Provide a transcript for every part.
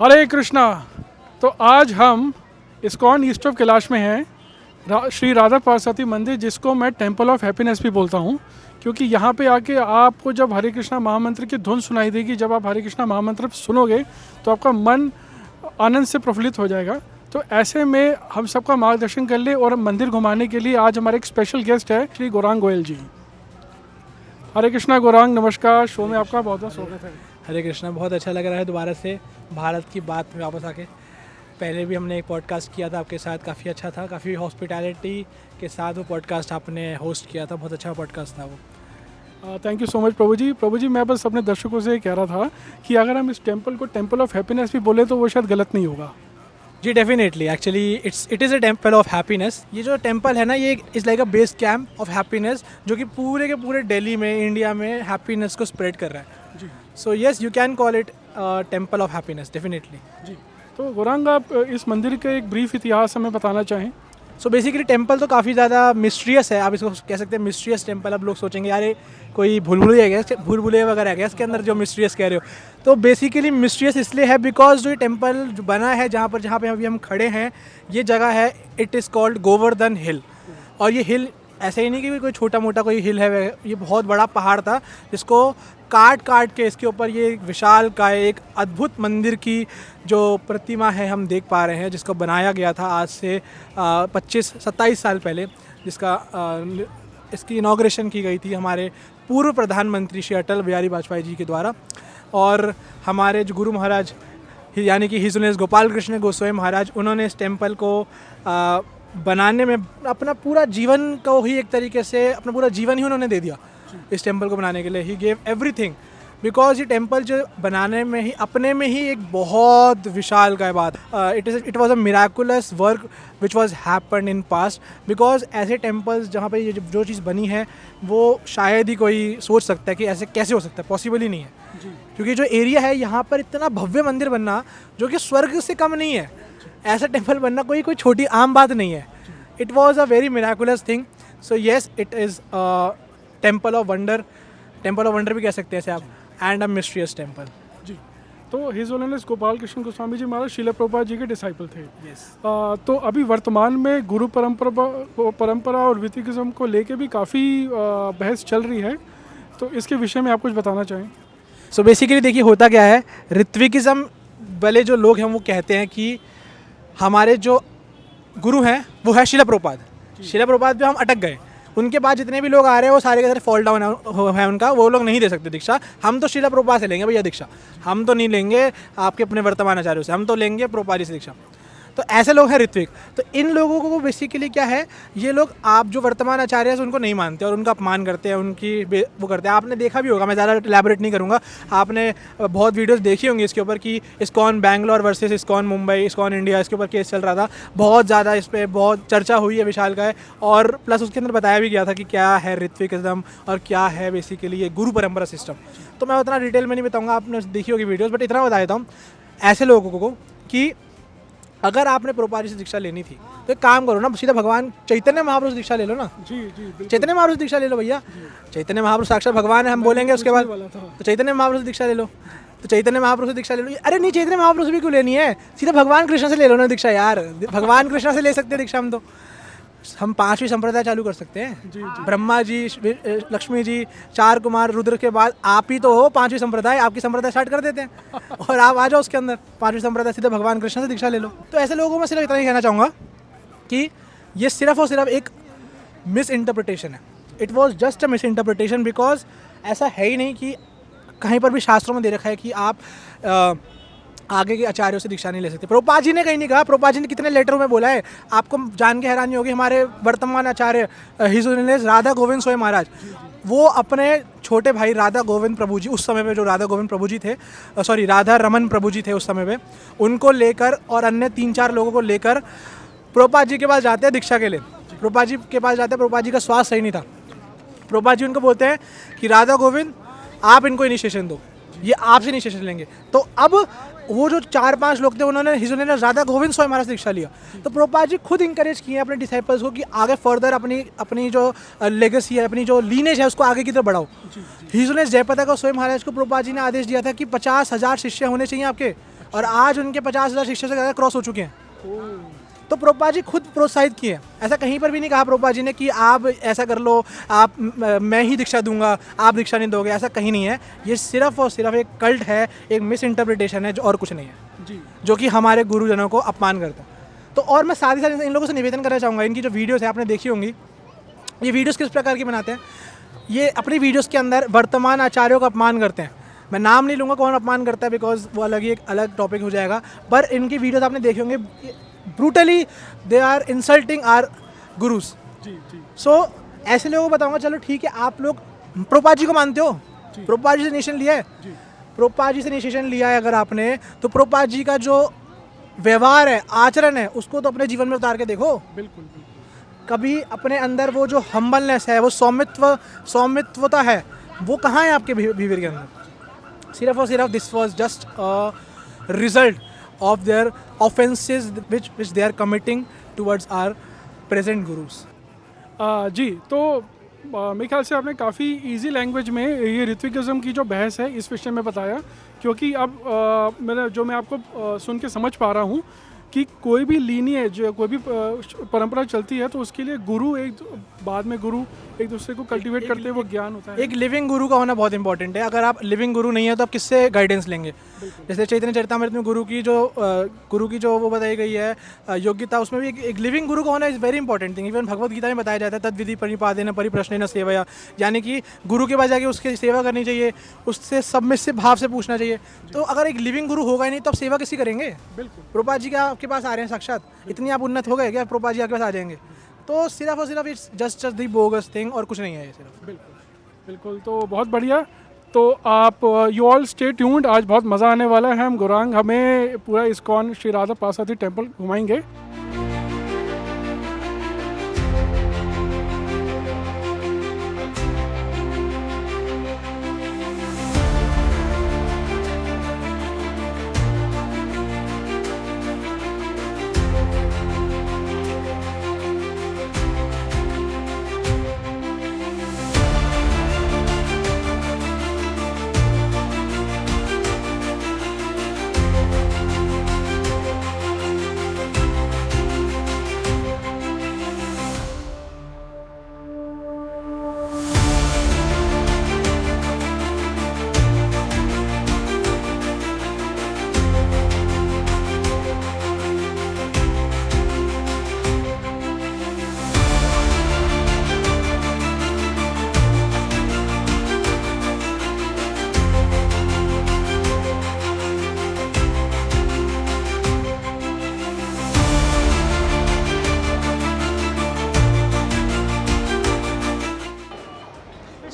हरे कृष्णा। तो आज हम इस्कॉन ईस्ट ऑफ कैलाश में हैं, श्री राधा पार्वती मंदिर, जिसको मैं टेम्पल ऑफ हैप्पीनेस भी बोलता हूँ, क्योंकि यहाँ पे आके आपको जब हरे कृष्णा महामंत्र की धुन सुनाई देगी, जब आप हरे कृष्णा महामंत्र सुनोगे तो आपका मन आनंद से प्रफुल्लित हो जाएगा। तो ऐसे में हम सबका मार्गदर्शन कर ले और मंदिर घुमाने के लिए आज हमारे एक स्पेशल गेस्ट है श्री गौरांग गोयल जी। हरे कृष्णा गौरांग, नमस्कार। शो में आपका बहुत बहुत स्वागत है। हरे कृष्णा, बहुत अच्छा लग रहा है दोबारा से भारत की बात में वापस आके। पहले भी हमने एक पॉडकास्ट किया था आपके साथ, काफ़ी अच्छा था, काफ़ी हॉस्पिटैलिटी के साथ वो पॉडकास्ट आपने होस्ट किया था, बहुत अच्छा पॉडकास्ट था वो। थैंक यू सो मच प्रभु जी। प्रभु जी, मैं बस अपने दर्शकों से कह रहा था कि अगर हम इस टेम्पल को टेम्पल ऑफ हैप्पीनेस भी बोले तो वो शायद गलत नहीं होगा। जी definitely, actually it is a temple of happiness. ये जो टेम्पल है ना, ये is like a base camp of happiness, जो कि पूरे के पूरे दिल्ली में, इंडिया में हैप्पीनेस को स्प्रेड कर रहा है जी। So yes, you can call it temple of happiness, definitely जी। तो गौरांग, आप इस मंदिर का एक ब्रीफ इतिहास हमें बताना चाहें। सो बेसिकली टेम्पल तो काफ़ी ज़्यादा मिस्ट्रियस है, आप इसको कह सकते हैं मिस्ट्रियस टेम्पल। अब लोग सोचेंगे यार ये कोई भूल भुलैया वगैरह है क्या इसके अंदर जो मिस्ट्रियस कह रहे हो। तो बेसिकली मिस्ट्रियस इसलिए है बिकॉज जो ये टेम्पल जो बना है, जहाँ पे अभी हम खड़े हैं, ये जगह है, इट इज़ कॉल्ड गोवर्धन हिल। और ये हिल ऐसे ही नहीं कि कोई छोटा मोटा कोई हिल है, ये बहुत बड़ा पहाड़ था जिसको काट के इसके ऊपर ये एक विशाल का एक अद्भुत मंदिर की जो प्रतिमा है हम देख पा रहे हैं, जिसको बनाया गया था आज से 25-27 साल पहले, जिसका इसकी इनॉग्रेशन की गई थी हमारे पूर्व प्रधानमंत्री श्री अटल बिहारी वाजपेयी जी के द्वारा। और हमारे जो गुरु महाराज यानी कि हिज ऑनरेस गोपाल कृष्ण गोस्वामी महाराज, उन्होंने इस टेम्पल को बनाने में अपना पूरा जीवन को ही, एक तरीके से अपना पूरा जीवन ही उन्होंने दे दिया इस टेम्पल को बनाने के लिए। ही गेव एवरीथिंग बिकॉज ये टेम्पल जो बनाने में ही अपने में ही एक बहुत विशाल का बात। It was a miraculous work which was happen in past, because ऐसे टेम्पल्स जहाँ पे ये जो चीज़ बनी है वो शायद ही कोई सोच सकता है कि ऐसे कैसे हो सकता है, पॉसिबल ही नहीं है। क्योंकि जो एरिया है यहाँ पर इतना भव्य मंदिर बनना जो कि स्वर्ग से कम नहीं है, ऐसा टेम्पल बनना कोई छोटी आम बात नहीं है। It was a very miraculous thing. So yes, it is temple of wonder भी कह सकते हैं इसे आप, एंड अ मिस्ट्रियस टेम्पल जी। तो हिज ऑनरेस गोपाल कृष्ण गोस्वामी जी महाराज शिला प्रभुपाद जी के डिसाइपल थे। yes. तो अभी वर्तमान में गुरु परंपरा और वितिकिज्म को लेके भी काफ़ी बहस चल रही है, तो इसके विषय में आप कुछ बताना चाहें। सो बेसिकली देखिए होता क्या है, ऋत्विकिज्म वाले जो लोग हैं वो कहते हैं कि हमारे जो गुरु हैं वो है शिला प्रभुपाद पे हम अटक गए, उनके बाद जितने भी लोग आ रहे हैं वो सारे के सारे फॉल डाउन है उनका, वो लोग नहीं दे सकते दीक्षा। हम तो शिला प्रभुपाद से लेंगे भैया दीक्षा, हम तो नहीं लेंगे आपके अपने वर्तमान आचार्यों से, हम तो लेंगे प्रभुपाद जी से दीक्षा। तो ऐसे लोग हैं ऋत्विक। तो इन लोगों को बेसिकली क्या है, ये लोग आप जो वर्तमान आचार्य हैं उनको नहीं मानते और उनका अपमान करते हैं, उनकी वो करते हैं। आपने देखा भी होगा, मैं ज़्यादा एलैबोरेट नहीं करूँगा, आपने बहुत वीडियोस देखी होंगी इसके ऊपर कि ISKCON Bangalore versus ISKCON Mumbai, ISKCON India, इसके ऊपर केस चल रहा था, बहुत ज़्यादा इस पर बहुत चर्चा हुई है विशाल का है। और प्लस उसके अंदर बताया भी गया था कि क्या है ऋत्विकिज्म और क्या है बेसिकली ये गुरु परंपरा सिस्टम। तो मैं उतना डिटेल में नहीं बताऊँगा, आपने देखी होगी वीडियोज़, बट इतना बता देता हूँ ऐसे लोगों को कि अगर आपने प्रभुपाद जी से दीक्षा लेनी थी तो एक काम करो ना, सीधा भगवान चैतन्य महापुरुष दीक्षा ले लो ना। जी चैतन्य महापुरुष दीक्षा ले लो भैया, चैतन्य महापुरुष साक्षात भगवान है, हम बोलेंगे उसके बाद। तो चैतन्य महापुरुष दीक्षा ले लो, तो चैतन्य महापुरुष दीक्षा ले लो। अरे नहीं, चैतन्य महापुरुष भी क्यों लेनी है, सीधा भगवान कृष्ण से ले लो ना दीक्षा यार, भगवान कृष्ण से ले सकते हैं दीक्षा। हम 5वीं संप्रदाय चालू कर सकते हैं। जी। ब्रह्मा जी, लक्ष्मी जी, 4 कुमार, रुद्र के बाद आप ही तो हो 5वीं संप्रदाय, आपकी संप्रदाय स्टार्ट कर देते हैं और आप आ जाओ उसके अंदर 5वीं संप्रदाय, सीधा भगवान कृष्ण से दीक्षा ले लो। तो ऐसे लोगों में सिर्फ इतना ही कहना चाहूँगा कि ये सिर्फ और सिर्फ एक मिस इंटरप्रिटेशन है। It was just a miss interpretation, because ऐसा है ही नहीं कि कहीं पर भी शास्त्रों में दे रखा है कि आप आगे के आचार्यों से दीक्षा नहीं ले सकते। प्रभुपाद जी ने कहीं नहीं कहा, प्रभुपाद जी ने कितने लेटरों में बोला है, आपको जान के हैरानी होगी। हमारे वर्तमान आचार्य हिज ऑनरेस राधा गोविंद स्वयं महाराज, वो अपने छोटे भाई राधा गोविंद प्रभु जी, उस समय पे जो राधा गोविंद प्रभु जी थे, राधा रमन प्रभु जी थे उस समय पे, उनको लेकर और अन्य 3-4 लोगों को लेकर प्रभुपाद जी के पास जाते हैं दीक्षा के लिए। प्रभुपाद जी के पास जाते हैं, प्रभुपाद जी का स्वास्थ्य सही नहीं था। प्रभुपाद जी उनको बोलते हैं कि राधा गोविंद आप इनको इनिशिएशन दो, ये आपसे इनिशिएशन लेंगे। तो अब वो जो 4-5 लोग थे उन्होंने हिज ऑनरेस राधा गोविंद स्वयं महाराज से दीक्षा लिया। तो प्रभुपाद जी खुद इंकरेज किए अपने डिसाइपल्स को कि आगे फर्दर अपनी जो लेगेसी है, अपनी जो लीनेज है उसको आगे की तरफ बढ़ाओ। हिज ऑनरेस जयप्रदा को स्वयं महाराज को प्रभुपाद जी ने आदेश दिया था कि 50,000 शिष्य होने चाहिए आपके, और आज उनके 50,000 शिष्यों से ज़्यादा क्रॉस हो चुके हैं। तो प्रभुपाद जी खुद प्रोत्साहित किए, ऐसा कहीं पर भी नहीं कहा प्रभुपाद जी ने कि आप ऐसा कर लो, आप मैं ही दीक्षा दूंगा, आप दीक्षा नहीं दोगे, ऐसा कहीं नहीं है। ये सिर्फ और सिर्फ एक कल्ट है, एक मिस इंटरप्रिटेशन है, जो और कुछ नहीं है जी। जो कि हमारे गुरुजनों को अपमान करता है। तो और मैं साथ ही साथ इन लोगों से निवेदन करना चाहूँगा, इनकी जो वीडियोस है आपने देखी होंगी, ये वीडियोस किस प्रकार की बनाते हैं। ये अपनी वीडियोस के अंदर वर्तमान आचार्यों का अपमान करते हैं। मैं नाम नहीं लूँगा कौन अपमान करता है, बिकॉज वो अलग ही एक अलग टॉपिक हो जाएगा, पर इनकी वीडियोस आपने देखे होंगे, brutally they are insulting our gurus. जी जी। सो ऐसे लोगों को बताऊंगा, चलो ठीक है, आप लोग प्रभुपाद जी को मानते हो, प्रभुपाद जी से इनिशिएशन लिया है, प्रभुपाद जी से इनिशिएशन लिया है अगर आपने, तो प्रभुपाद जी का जो व्यवहार है, आचरण है, उसको तो अपने जीवन में उतार के देखो। बिल्कुल। कभी अपने अंदर वो जो हम्बलनेस है, वो सौमित्वता है, वो कहाँ है आपके बिहेवियर के अंदर। सिर्फ और सिर्फ this was just result of their offenses which they are committing towards our present gurus. जी, तो मेरे ख्याल से आपने काफ़ी इजी लैंग्वेज में ये ऋत्विकिज्म की जो बहस है इस विषय में बताया, क्योंकि अब मैं आपको सुन के समझ पा रहा हूँ कि कोई भी लीनिएज, कोई भी परंपरा चलती है तो उसके लिए गुरु बाद में गुरु एक दूसरे को कल्टीवेट करते हैं, वो ज्ञान होता है। एक लिविंग गुरु का होना बहुत इंपॉर्टेंट है। अगर आप लिविंग गुरु नहीं है तो आप किससे गाइडेंस लेंगे। जैसे चैतन्य चरितामृत में गुरु की जो वो बताई गई है योग्यता, उसमें भी एक लिविंग गुरु का होना is very important thing. Even Bhagavad Gita में बताया जाता है तद विधि परिपादेन परिप्रश्नेन सेवया, यानी कि गुरु के पास जाके उसकी सेवा करनी चाहिए, उससे सबमिसिव भाव से पूछना चाहिए। तो अगर एक लिविंग गुरु होगा ही नहीं तो आप सेवा किसी करेंगे। बिल्कुल। प्रभुपाद जी क्या आपके पास आ रहे हैं साक्षात, इतनी आप उन्नत हो गए क्या प्रभुपाद जी आपके पास आ जाएंगे। तो सिर्फ और सिर्फ it's just the bogus thing और कुछ नहीं है ये सिर्फ। बिल्कुल। तो बहुत बढ़िया। तो आप यू ऑल स्टे ट्यून्ड, आज बहुत मज़ा आने वाला है। हम गौरांग हमें पूरा इस्कॉन श्री राधा पार्वती टेम्पल घुमाएंगे।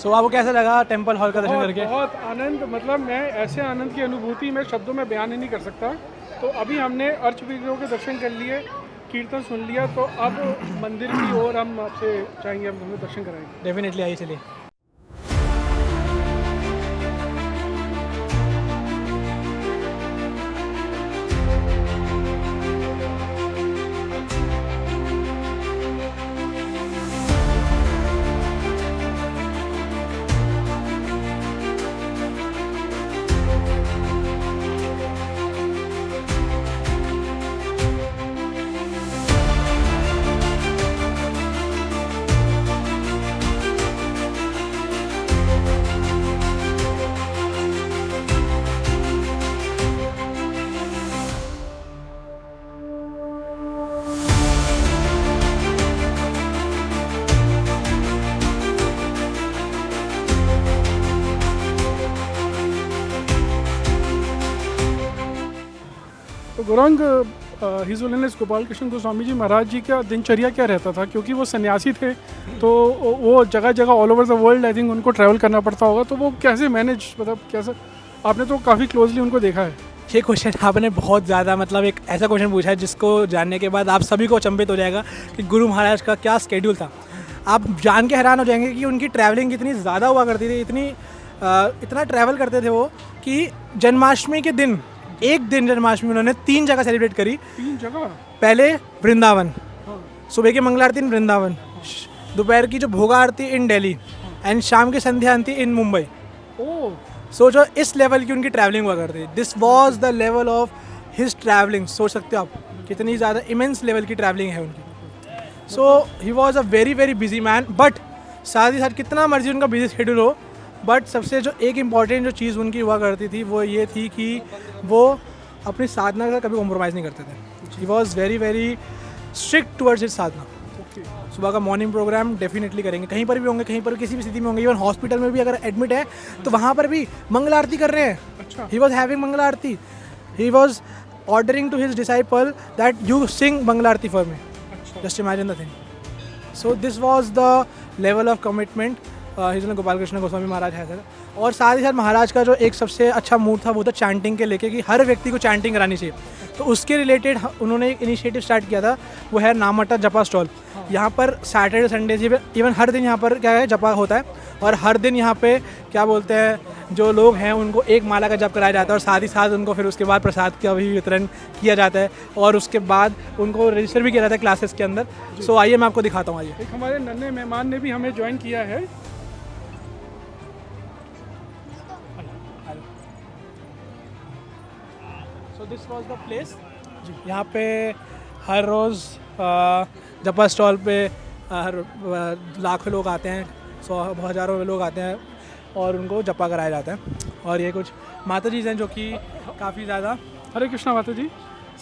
सो आपको कैसा लगा टेम्पल हॉल का दर्शन करके? बहुत आनंद, मतलब मैं ऐसे आनंद की अनुभूति मैं शब्दों में बयान ही नहीं कर सकता। तो अभी हमने अर्चविग्रहों के दर्शन कर लिए, कीर्तन सुन लिया, तो अब मंदिर की ओर हम आपसे चाहेंगे, हम हमें दर्शन कराएंगे। डेफिनेटली आइए, चलिए। तो गौरांग, हिज होलीनेस गोपाल कृष्ण गोस्वामी जी महाराज जी का दिनचर्या क्या रहता था? क्योंकि वो सन्यासी थे, तो वो जगह जगह all over the world I think उनको ट्रैवल करना पड़ता होगा, तो वो कैसे मैनेज, मतलब कैसे? आपने तो काफ़ी क्लोजली उनको देखा है। ये क्वेश्चन आपने बहुत ज़्यादा, मतलब एक ऐसा क्वेश्चन पूछा है जिसको जानने के बाद आप सभी को अचंभित हो जाएगा कि गुरु महाराज का क्या स्केड्यूल था। आप जान के हैरान हो जाएंगे कि उनकी ट्रैवलिंग इतनी ज़्यादा हुआ करती थी, इतना ट्रैवल करते थे वो कि जन्माष्टमी के दिन, एक दिन जन्माष्टमी उन्होंने 3 जगह सेलिब्रेट करी। 3 जगह? पहले वृंदावन, हाँ। सुबह की मंगला आरती इन वृंदावन, दोपहर की जो भोगा आरती इन दिल्ली, एंड शाम की संध्या आरती इन मुंबई। ओह, सोचो इस लेवल की उनकी ट्रैवलिंग हुआ करती। This was the level of his travelling, सोच सकते हो आप कितनी ज़्यादा इमेंस लेवल की ट्रैवलिंग है उनकी। So he was a very very busy man, but साथ ही साथ कितना मर्जी उनका बिजी शेड्यूल हो, बट सबसे जो एक इम्पॉर्टेंट जो चीज़ उनकी हुआ करती थी वो ये थी कि वो अपनी साधना के साथ कभी कॉम्प्रोमाइज़ नहीं करते थे। He was very very strict towards his साधना। सुबह का मॉर्निंग प्रोग्राम डेफिनेटली करेंगे, कहीं पर भी होंगे, कहीं पर किसी भी स्थिति में होंगे, इवन हॉस्पिटल में भी अगर एडमिट है तो वहाँ पर भी मंगल आरती कर रहे हैं। अच्छा। ही वॉज हैविंग मंगल आरती, he was ordering to his disciple that you sing मंगल आरती for me, just imagine the thing. So this was the level of commitment his Gopal Krishna Goswami Maharaj है सर। और साथ ही साथ महाराज का जो एक सबसे अच्छा मूड था वो था चैंटिंग के लेके, कि हर व्यक्ति को चैंटिंग करानी चाहिए। तो उसके रिलेटेड उन्होंने एक इनिशिएटिव स्टार्ट किया था, वो है नामहट्टा जपा स्टॉल। यहाँ पर सैटरडे संडे इवन हर दिन यहाँ पर क्या है जपा होता है, और हर दिन यहाँ पे क्या बोलते हैं जो लोग हैं उनको एक माला का जप कराया जाता है, और साथ ही साथ उनको फिर उसके बाद प्रसाद का भी वितरण किया जाता है, और उसके बाद उनको रजिस्टर भी किया जाता है क्लासेस के अंदर। सो आइए मैं आपको दिखाता हूँ। आइए, एक हमारे नन्हे मेहमान ने भी हमें ज्वाइन किया है। So this was the place. यहाँ पे हर रोज़ जपा स्टॉल पे लाखों लोग आते हैं, हज़ारों लोग आते हैं और उनको जपा कराया जाता है। और ये कुछ माता जी हैं जो कि काफ़ी ज़्यादा हरे कृष्णा माता जी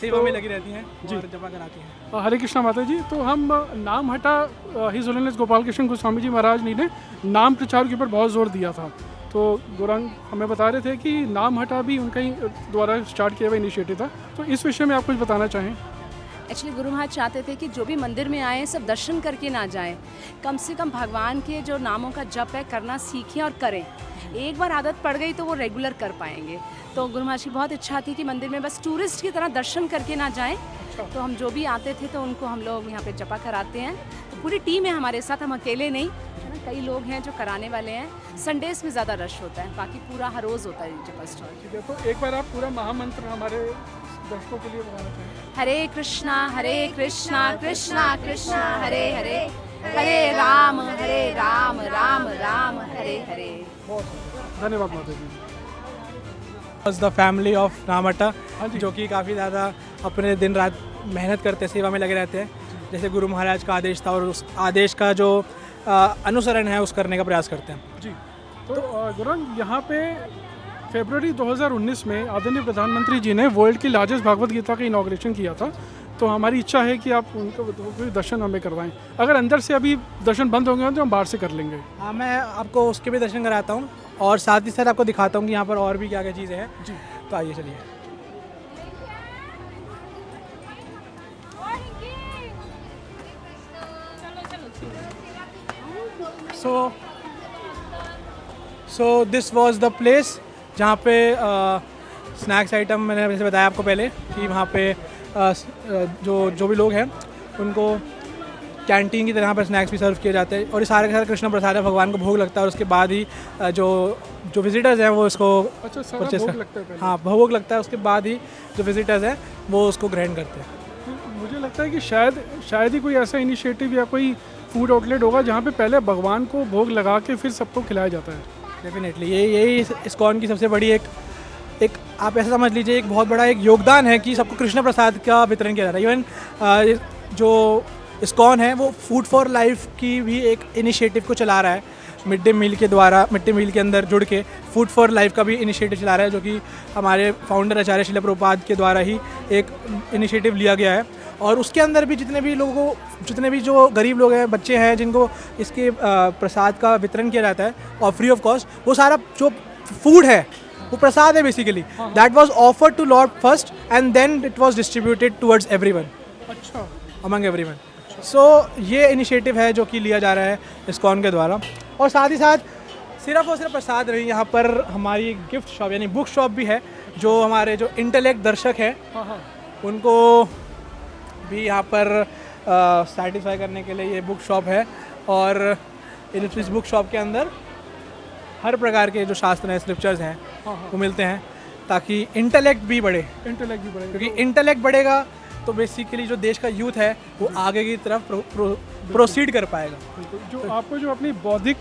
सेवा में लगी रहती हैं और जपा कराती हैं। हरे कृष्णा माता जी। तो हम नामहट्टा हिज होलीनेस गोपाल कृष्ण गोस्वामी जी महाराज जी ने नाम प्रचार के ऊपर बहुत जोर दिया था। तो गुरंग हमें बता रहे थे कि नामहट्टा भी उनका ही द्वारा स्टार्ट किया हुआ इनिशिएटिव था। तो इस विषय में आप कुछ बताना चाहें? एक्चुअली गुरु महाराज चाहते थे कि जो भी मंदिर में आए सब दर्शन करके ना जाएं, कम से कम भगवान के जो नामों का जप है करना सीखें और करें। एक बार आदत पड़ गई तो वो रेगुलर कर पाएंगे। तो गुरु महाराज की बहुत इच्छा थी कि मंदिर में बस टूरिस्ट की तरह दर्शन करके ना जाएं। तो हम जो भी आते थे तो उनको हम लोग यहाँ पे जपा कराते हैं। तो पूरी टीम है हमारे साथ, हम अकेले नहीं है ना, कई लोग हैं जो कराने वाले हैं। संडेज में ज़्यादा रश होता है, बाकी पूरा हर रोज़ होता है जपा स्टॉल। ठीक है, तो एक बार आप पूरा महामंत्र हमारे दर्शकों के लिए बताना चाहें? हरे कृष्णा कृष्णा कृष्णा हरे हरे, हरे राम राम राम हरे हरे। बहुत धन्यवाद माता जी। द फैमिली ऑफ नामहट्टा, हाँ जी। जो कि काफ़ी ज़्यादा अपने दिन रात मेहनत करते हैं, सेवा में लगे रहते हैं। जैसे गुरु महाराज का आदेश था और उस आदेश का जो अनुसरण है उस करने का प्रयास करते हैं। जी। तो गुरंग यहाँ पे फरवरी 2019 में आदरणीय प्रधानमंत्री जी ने वर्ल्ड की लार्जेस्ट भागवत गीता का इनॉग्रेशन किया था। तो हमारी इच्छा है कि आप उनको कोई दर्शन हमें करवाएं। अगर अंदर से अभी दर्शन बंद होंगे तो हम बाहर से कर लेंगे। हाँ, मैं आपको उसके भी दर्शन कराता हूँ और साथ ही साथ आपको दिखाता हूँ कि यहाँ पर और भी क्या क्या चीज़ें हैं। जी। तो आइए चलिए। सो दिस वॉज द प्लेस जहाँ पे स्नैक्स आइटम मैंने वैसे बताया आपको पहले कि वहाँ पे जो भी लोग हैं उनको कैंटीन की तरह पर स्नैक्स भी सर्व किए जाते हैं। और ये सारे के सारे कृष्ण प्रसाद है, भगवान को भोग लगता है और उसके बाद ही जो विजिटर्स हैं वो इसको अच्छा, सारा परचेस भोग लगता है पहले? हाँ, भोग लगता है, उसके बाद ही जो विजिटर्स हैं वो उसको ग्रहण करते हैं। तो मुझे लगता है कि शायद ही कोई ऐसा इनिशिएटिव या कोई फूड आउटलेट होगा जहाँ पे पहले भगवान को भोग लगा के फिर सबको खिलाया जाता है। डेफिनेटली यही इस्कॉन की सबसे बड़ी एक आप ऐसा समझ लीजिए एक बहुत बड़ा एक योगदान है कि सबको कृष्ण प्रसाद का वितरण किया जा रहा है। इवन जो इस्कॉन है वो फूड फॉर लाइफ की भी एक इनिशिएटिव को चला रहा है। मिड डे मील के द्वारा मिड डे मील के अंदर जुड़ के फूड फॉर लाइफ का भी इनिशिएटिव चला रहा है, जो कि हमारे फाउंडर आचार्य श्रील प्रभुपाद के द्वारा ही एक इनिशिएटिव लिया गया है। और उसके अंदर भी जितने भी जो गरीब लोग हैं, बच्चे हैं जिनको इसके प्रसाद का वितरण किया जाता है और फ्री ऑफ कॉस्ट, वो सारा जो फूड है वो प्रसाद है basically. That was offered to lord first and then it was distributed towards everyone, अच्छा, अमंग एवरीवन। सो ये इनिशिएटिव है जो कि लिया जा रहा है इस्कॉन के द्वारा। और साथ ही साथ सिर्फ और सिर्फ प्रसाद नहीं, यहाँ पर हमारी गिफ्ट शॉप यानी बुक शॉप भी है, जो हमारे जो इंटेलेक्ट दर्शक हैं उनको भी यहाँ पर सेटिस्फाई करने के लिए ये बुक शॉप है। और इस बुक शॉप के अंदर हर प्रकार के जो शास्त्र हैं, स्क्रिप्चर्स हैं वो मिलते हैं, ताकि इंटेलेक्ट भी बढ़े। क्योंकि इंटेलेक्ट बढ़ेगा तो बेसिकली जो देश का यूथ है वो आगे की तरफ प्रोसीड कर पाएगा। जो आपको जो अपनी बौद्धिक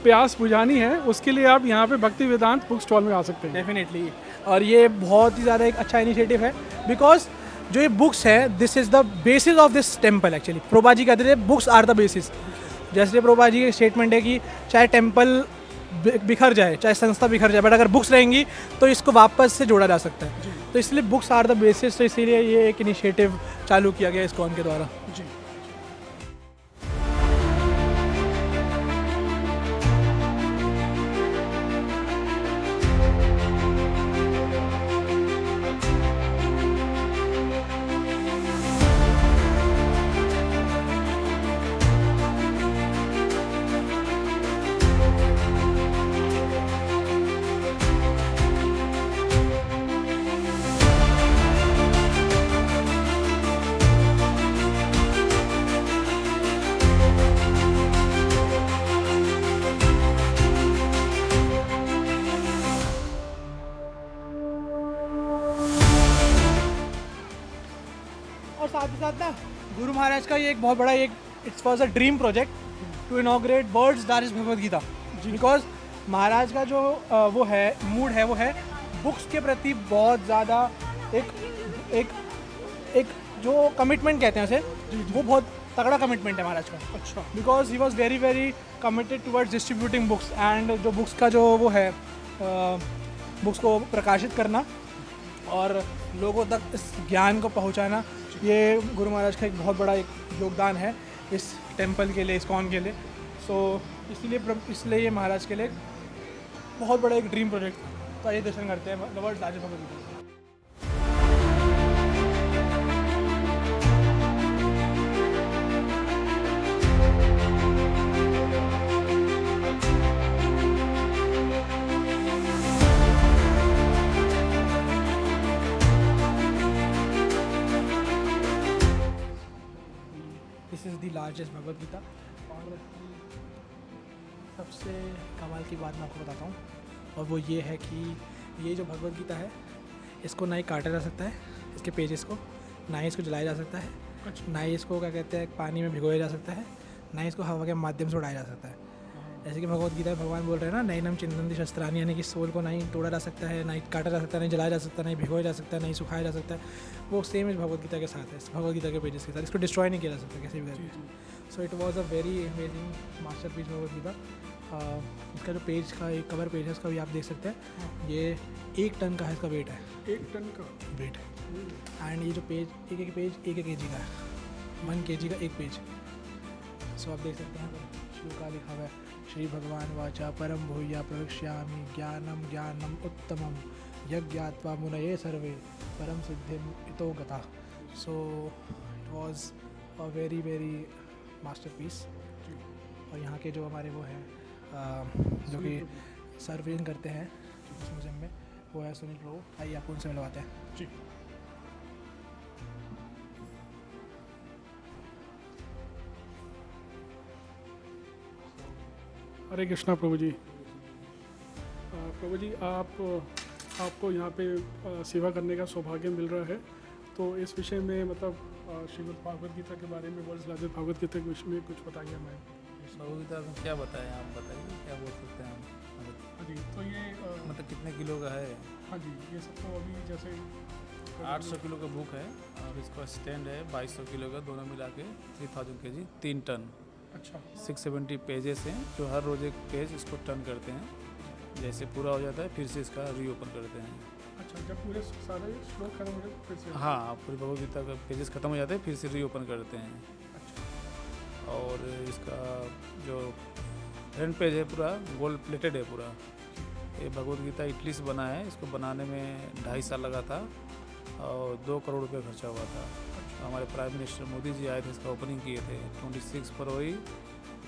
प्यास बुझानी है उसके लिए आप यहाँ पे भक्ति वेदांत बुक स्टॉल में आ सकते हैं। डेफिनेटली, और ये बहुत ही ज़्यादा एक अच्छा इनिशिएटिव है, बिकॉज जो ये बुक्स है this is the basis of this temple actually. Prabhupada ji कहते थे बुक्स आर द बेसिस। जैसे प्रभुपाद जी का स्टेटमेंट है कि चाहे टेम्पल बिखर जाए, चाहे संस्था बिखर जाए, बट अगर बुक्स रहेंगी तो इसको वापस से जोड़ा जा सकता है। तो इसलिए बुक्स आर द बेसिस, तो इसीलिए ये एक इनिशिएटिव चालू किया गया इस्कॉन के द्वारा। जी। और साथ ही साथ ना गुरु महाराज का ये एक बहुत बड़ा एक it's was a dream project to inaugurate world's largest Bhagavad Gita, because Maharaj का जो वो है मूड है, वो है बुक्स के प्रति बहुत ज़्यादा एक जो कमिटमेंट कहते हैं उसे, वो बहुत तगड़ा कमिटमेंट है महाराज का। अच्छा। Because he was very very committed towards distributing books, and जो बुक्स का जो वो है बुक्स को प्रकाशित करना और लोगों तक इस ज्ञान को पहुंचाना, ये गुरु महाराज का एक बहुत बड़ा एक योगदान है इस टेम्पल के लिए, इस्कॉन के लिए। सो इसलिए ये महाराज के लिए बहुत बड़ा एक ड्रीम प्रोजेक्ट था। तो आइए दर्शन करते हैं the world's largest Bhagavad Gita. This is the largest Bhagavad Gita. और सबसे कमाल की बात मैं आपको बताता हूँ, और वो ये है कि ये जो भगवद गीता है इसको ना ही काटा जा सकता है, इसके पेजेस को ना ही इसको जलाया जा सकता है, ना ही इसको क्या कहते हैं पानी में भिगोया जा सकता है, ना ही इसको हवा के माध्यम से उड़ाया जा सकता है। जैसे कि भगवद गीता में भगवान बोल रहे हैं ना, नैनम चिंतन्ति शस्त्राणि, यानी कि सोल को ना ही तोड़ा जा सकता है, ना ही काटा जा सकता है, ना ही जलाया जा सकता है, ना ही भिगोया जा सकता है, ना ही सुखाया जा सकता है। वो सेम इस भगवद गीता के साथ है, भगवद गीता के पेजेस के साथ। इसको डिस्ट्रॉय नहीं किया जा सकता किसी भी करके। So it was a very amazing masterpiece Bhagavad Gita. इसका जो पेज का एक कवर पेज है उसका भी आप देख सकते हैं, ये 1 टन का है, इसका वेट है 1 टन का वेट है। एंड ये जो पेज एक पेज 1 kg का है, 1 kg का एक पेज। सो आप देख सकते हैं श्लोक का लिखा हुआ है, श्री भगवान वाचा परम भूया प्रवक्ष्यामि ज्ञानम ज्ञानम उत्तमम यज्ञात्वा मुनये सर्वे परम सिद्धिम इतो गता। सो it was a very very masterpiece. और यहाँ के जो हमारे वो हैं जो कि सर्विंग करते हैं इस म्यूजियम में, वो है सुनील प्रभु। आइए आपको उनसे मिलवाते हैं। जी। हरे कृष्णा प्रभु जी। प्रभु जी आपको यहाँ पे सेवा करने का सौभाग्य मिल रहा है, तो इस विषय में मतलब श्रीमद् भागवत गीता के बारे में, वर्ल्ड्स लार्जेस्ट भागवत गीता के विषय में कुछ बताइए हमें। भगवद गीता में क्या बताएं, आप बताइए क्या बोल सकते हैं हम। हाँ जी, तो ये मतलब कितने किलो का है? हाँ जी, ये सब तो अभी जैसे 800 किलो का बुक है, और इसका स्टैंड है 2200 किलो का, दोनों मिला के 3000 kg, 3 टन। अच्छा। 670 पेजेस हैं, जो हर रोज़ एक पेज इसको टर्न करते हैं। जैसे पूरा हो जाता है फिर से इसका रीओपन करते हैं। अच्छा, जब पूरे सारे श्लोक खत्म हो जाए तो फिर से? हाँ, पूरी भगवद गीता का पेजेस खत्म हो जाते हैं फिर से रीओपन करते हैं। अच्छा। और इसका जो फ्रंट पेज है पूरा गोल्ड प्लेटेड है पूरा। ये भगवद गीता इटली से बना है, इसको बनाने में 2.5 साल लगा था और 2 करोड़ रुपये खर्चा हुआ था। हमारे प्राइम मिनिस्टर मोदी जी आए थे, इसका ओपनिंग किए थे 26 फरवरी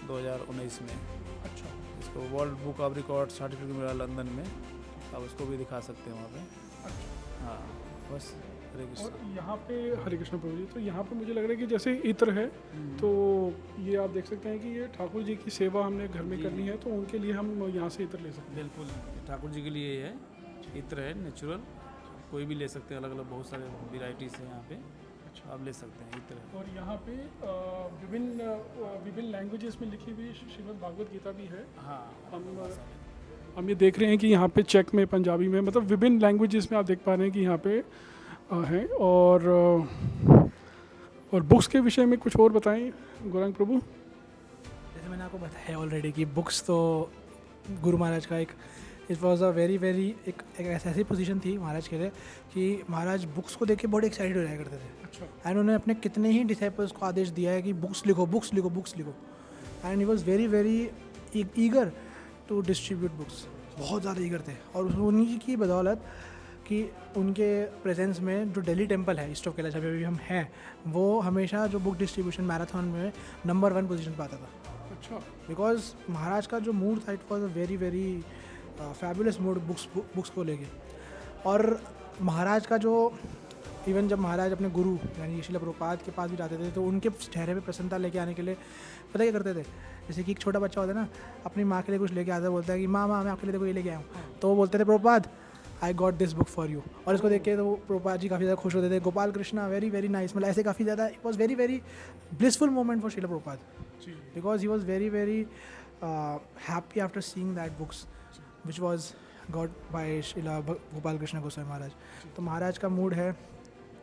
2019 में। अच्छा। इसको world book of record certificate मिला लंदन में, आप उसको भी दिखा सकते हैं वहाँ पे। अच्छा। हाँ, बस हरे और कृष्ण। यहाँ पे हरे कृष्ण प्रभु जी, तो यहाँ पे मुझे लग रहा है कि जैसे इत्र है, तो ये आप देख सकते हैं कि ये ठाकुर जी की सेवा हमने घर में करनी है, तो उनके लिए हम यहाँ से इत्र ले सकते हैं। बिल्कुल, ठाकुर जी के लिए ये है, इत्र है नेचुरल, कोई भी ले सकते हैं, अलग अलग बहुत सारे वेराइटीज़ हैं यहाँ पे। आप ले सकते हैं इतना। और यहाँ पे विभिन्न लैंग्वेजेस में लिखी हुई श्रीमद् भागवत गीता भी है। हाँ हम ये देख रहे हैं कि यहाँ पे चेक में, पंजाबी में, मतलब विभिन्न लैंग्वेजेस में आप देख पा रहे हैं कि यहाँ पे है। और बुक्स के विषय में कुछ और बताएं गौरांग प्रभु। जैसे मैंने आपको बताया ऑलरेडी कि बुक्स तो गुरु महाराज का एक इट वॉज अ वेरी एक ऐसी पोजीशन थी महाराज के लिए कि महाराज बुक्स को देख के बड़े एक्साइटेड हो जाया करते थे। अच्छा। एंड उन्होंने अपने कितने ही डिसाइपल्स को आदेश दिया है कि बुक्स लिखो बुक्स लिखो बुक्स लिखो। And he was very eager to distribute books, बहुत ज़्यादा ईगर थे। और उन्हीं की बदौलत कि उनके प्रेजेंस में जो दिल्ली टेम्पल है ईस्ट ऑफ कैलाश अभी भी हम हैं, वो हमेशा जो बुक डिस्ट्रीब्यूशन मैराथन में नंबर 1 पोजीशन पे आता था। अच्छा। बिकॉज महाराज का जो मूड था it was a very fabulous mood books को लेके। और महाराज का जो इवन जब महाराज अपने गुरु यानी श्रील प्रभुपाद के पास भी जाते थे तो उनके चेहरे पे प्रसन्नता लेके आने के लिए पता क्या करते थे, जैसे कि एक छोटा बच्चा होता है ना, अपनी माँ के लिए कुछ लेके आता है, बोलता है कि माँ मैं आपके लिए देखो ये लेके आया हूँ, तो वो बोलते थे Prabhupada I got this book for you. और इसको देख के तो प्रभुपाद जी काफ़ी ज़्यादा खुश होते थे। गोपाल कृष्णा वेरी नाइस, मतलब ऐसे काफ़ी ज़्यादा it was very blissful moment for Srila Prabhupada because he was very happy after seeing that books which was got by Srila Gopal Krishna Goswami Maharaj. तो महाराज का मूड है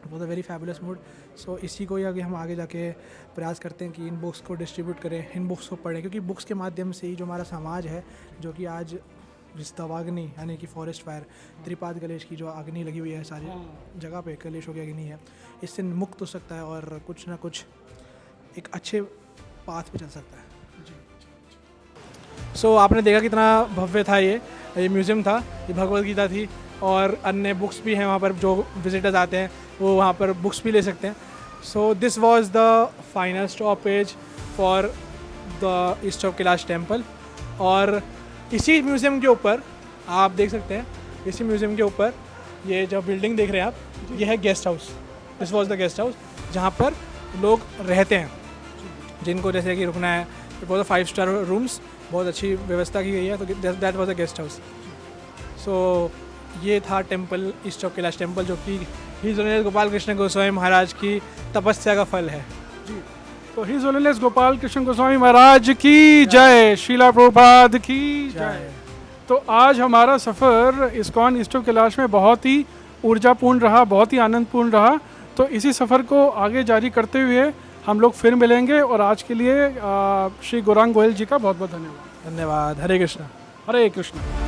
वो वेरी फैबुलस मूड। सो इसी को ही आगे हम आगे जाके प्रयास करते हैं कि इन बुक्स को डिस्ट्रीब्यूट करें, इन बुक्स को पढ़ें, क्योंकि बुक्स के माध्यम से ही जो हमारा समाज है, जो कि आज जिस दवाग्नि यानी कि फॉरेस्ट फायर त्रिपाद गलेश की जो अग्नि लगी हुई है सारी जगह पे, कलेशों की अग्नि है, इससे मुक्त हो सकता है और कुछ ना कुछ एक अच्छे पाथ पे चल सकता है। सो आपने देखा कितना भव्य था ये म्यूज़ियम था, ये भगवद गीता थी और अन्य बुक्स भी हैं वहाँ पर। जो विजिटर्स आते हैं वो वहाँ पर बुक्स भी ले सकते हैं। So this was the final stoppage for the east of Kailash temple. और इसी म्यूज़ियम के ऊपर आप देख सकते हैं, इसी म्यूज़ियम के ऊपर ये जो बिल्डिंग देख रहे हैं आप, ये है guest house. This was the guest house जहाँ पर लोग रहते हैं, जिनको जैसे कि रुकना है। इट वॉज 5 स्टार रूम्स, बहुत अच्छी व्यवस्था की गई है। तो that was a guest house. So ये था temple, east of Kailash temple, जो कि हिज ऑनर गोपाल कृष्ण गोस्वामी महाराज की तपस्या का फल है। तो हिज होलीनेस गोपाल कृष्ण गोस्वामी महाराज की जय, श्रीला प्रभुपाद की जय। तो आज हमारा सफ़र इस्कॉन ईस्ट ऑफ कैलाश में बहुत ही ऊर्जापूर्ण रहा, बहुत ही आनंदपूर्ण रहा। तो इसी सफ़र को आगे जारी करते हुए हम लोग फिर मिलेंगे। और आज के लिए श्री गौरांग गोयल जी का बहुत बहुत धन्यवाद। धन्यवाद। हरे कृष्णा। हरे कृष्ण।